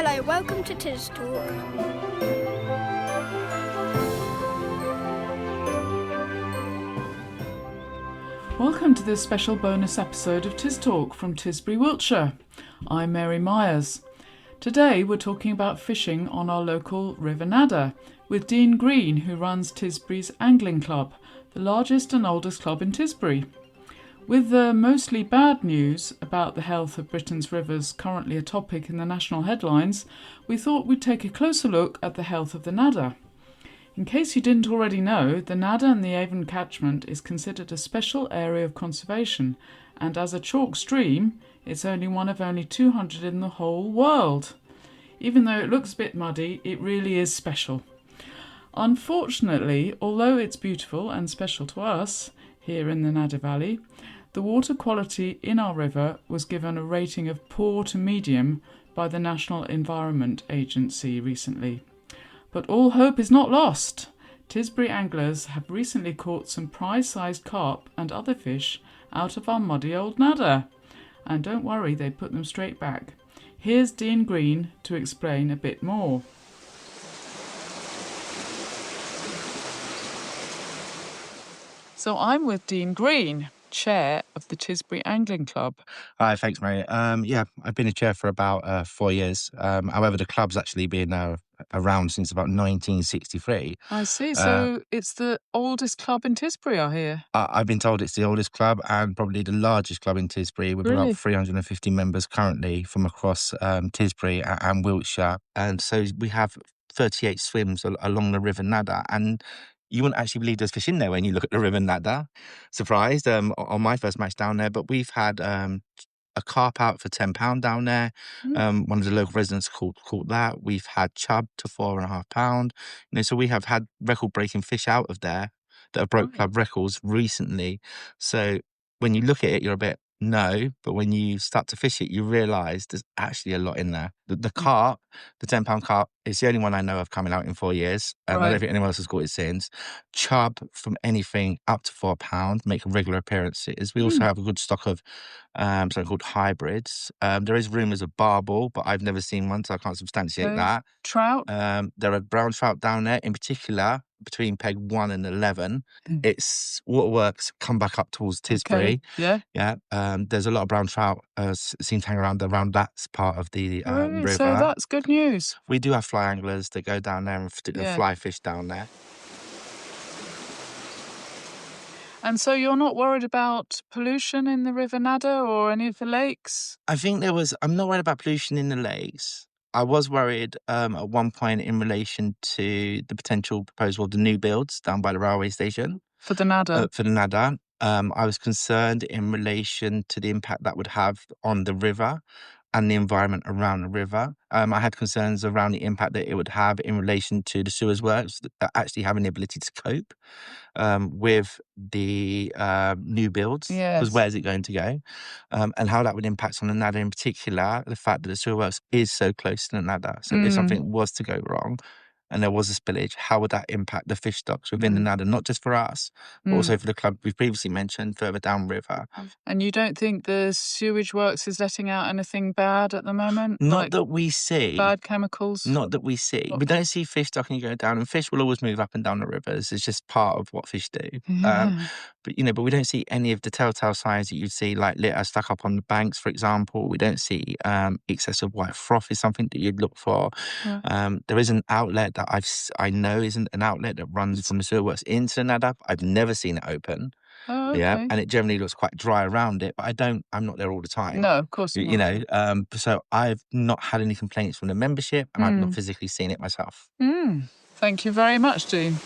Hello, welcome to TisTalk. Welcome to this special bonus episode of TisTalk from Tisbury, Wiltshire. I'm Mary Myers. Today we're talking about fishing on our local River Nadder with Dean Green, who runs Tisbury's Angling Club, the largest and oldest club in Tisbury. With the mostly bad news about the health of Britain's rivers currently a topic in the national headlines, we thought we'd take a closer look at the health of the Nadder. In case you didn't already know, the Nadder and the Avon catchment is considered a special area of conservation, and as a chalk stream, it's one of only 200 in the whole world. Even though it looks a bit muddy, it really is special. Unfortunately, although it's beautiful and special to us here in the Nadder Valley, the water quality in our river was given a rating of poor to medium by the National Environment Agency recently. But all hope is not lost. Tisbury anglers have recently caught some prize-sized carp and other fish out of our muddy old Nadder. And don't worry, they put them straight back. Here's Dean Green to explain a bit more. So I'm with Dean Green, chair of the Tisbury Angling Club. Hi, thanks, Mary. I've been a chair for about 4 years. However, the club's actually been around since about 1963. I see. So it's the oldest club in Tisbury, I hear. I've been told it's the oldest club and probably the largest club in Tisbury, with Really? about 350 members currently from across Tisbury and Wiltshire. And so we have 38 swims along the River Nadder, and you wouldn't actually believe there's fish in there when you look at the River Nadder. Surprised on my first match down there, but we've had a carp out for £10 down there. One of the local residents caught that. We've had chub to £4.5. So we have had record-breaking fish out of there that have broke club records recently. So when you look at it, you're a bit no, but when you start to fish it, you realise there's actually a lot in there. The carp, the £10 carp, is the only one I know of coming out in 4 years. I don't think anyone else has caught it since. Chub from anything up to £4 make regular appearances. We also have a good stock of something called hybrids. There is rumours of barbel, but I've never seen one, so I can't substantiate that. Trout? There are brown trout down there, in particular, between peg 1 and 11. It's waterworks come back up towards Tisbury. Okay. Yeah. There's a lot of brown trout seem to hang around that part of the river. So that's good news. We do have fly anglers that go down there and particularly fly fish down there. And so you're not worried about pollution in the River Nadder or any of the lakes? I think I'm not worried about pollution in the lakes. I was worried at one point in relation to the potential proposal of the new builds down by the railway station. For the Nadder? For the Nadder. I was concerned in relation to the impact that would have on the river and the environment around the river. I had concerns around the impact that it would have in relation to the sewers works that actually having the ability to cope with the new builds. Yes. Because where's it going to go? And how that would impact on the Nadder in particular, the fact that the sewer works is so close to the Nadder. So if something was to go wrong and there was a spillage, how would that impact the fish stocks within the Nadder, not just for us, but also for the club we've previously mentioned further downriver. And you don't think the sewage works is letting out anything bad at the moment? Not that we see. Bad chemicals? Not that we see. We don't see fish stocking go down, and fish will always move up and down the rivers. It's just part of what fish do. Yeah. But we don't see any of the telltale signs that you'd see, like litter stuck up on the banks, for example. We don't see excessive white froth is something that you'd look for. Yeah. There is an outlet that I know isn't an outlet that runs from the sewer works into the Nadder. I've never seen it open. Oh, okay. Yeah, and it generally looks quite dry around it, but I'm not there all the time. No, of course not. So I've not had any complaints from the membership, and I've not physically seen it myself. Thank you very much, Dean.